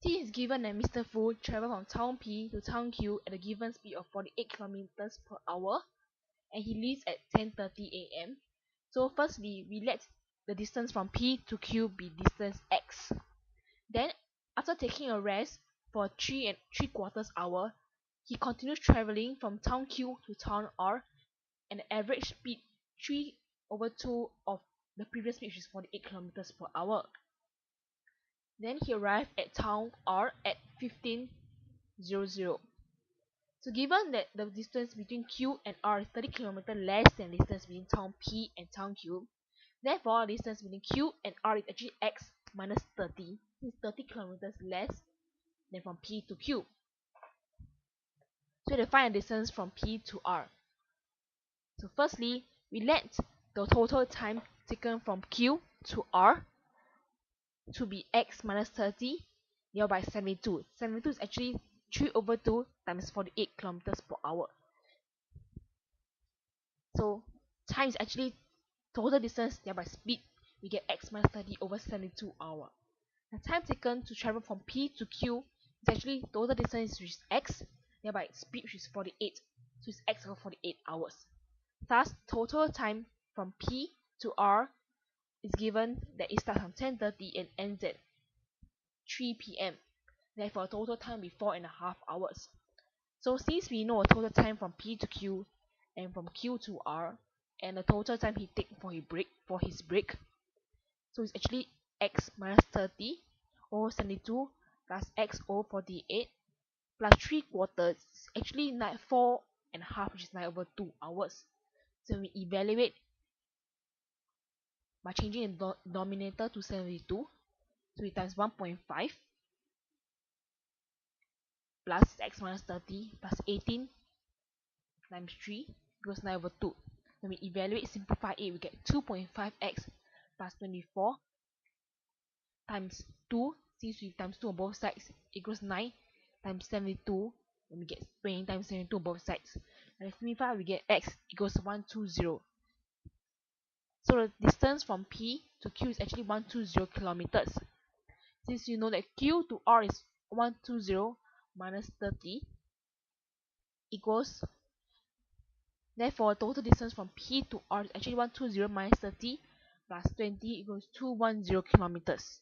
T is given that Mr. Fu travelled from town P to town Q at a given speed of 48 kilometers per hour, and he leaves at 10:30 a.m. So firstly, we let the distance from P to Q be distance x. Then, after taking a rest for 3 and 3/4 hour, he continues travelling from town Q to town R, and the average speed 3/2 of the previous speed, which is 48 kilometers per hour. Then he arrived at town R at 15:00. So given that the distance between Q and R is 30 kilometers less than the distance between town P and town Q, therefore the distance between Q and R is actually x minus 30. It's 30 kilometers less than from P to Q. So to find the distance from P to R. So firstly, we let the total time taken from Q to R to be x minus 30 divided by 72. 72 is actually 3/2 times 48 kilometers per hour. So time is actually total distance divided by speed. We get x minus 30 over 72 hour. The time taken to travel from P to Q is actually total distance, which is x, divided by speed, which is 48. So it's x over 48 hours. Thus, total time from P to R is given that it starts from 10:30 and ends at 3 p.m. Therefore, total time will be 4.5 hours. So since we know a total time from P to Q and from Q to R, and the total time he takes for his break, so it's actually x minus 30 over 72 plus x over 48 plus 3/4, actually 4.5, which is 9/2 hours. So we evaluate by changing the denominator to 72, so we times 1.5 plus x minus 30 plus 18 times 3 equals 9/2. When we evaluate, simplify it, we get 2.5x plus 24 times 2, since we times 2 on both sides, equals 9 times 72, and we get 20 times 72 on both sides. And simplify, we get x equals 120. So the distance from P to Q is actually 120 kilometers. Since you know that Q to R is 120 minus 30 equals, therefore total distance from P to R is actually 120 minus 30 plus 20 equals 210 kilometers.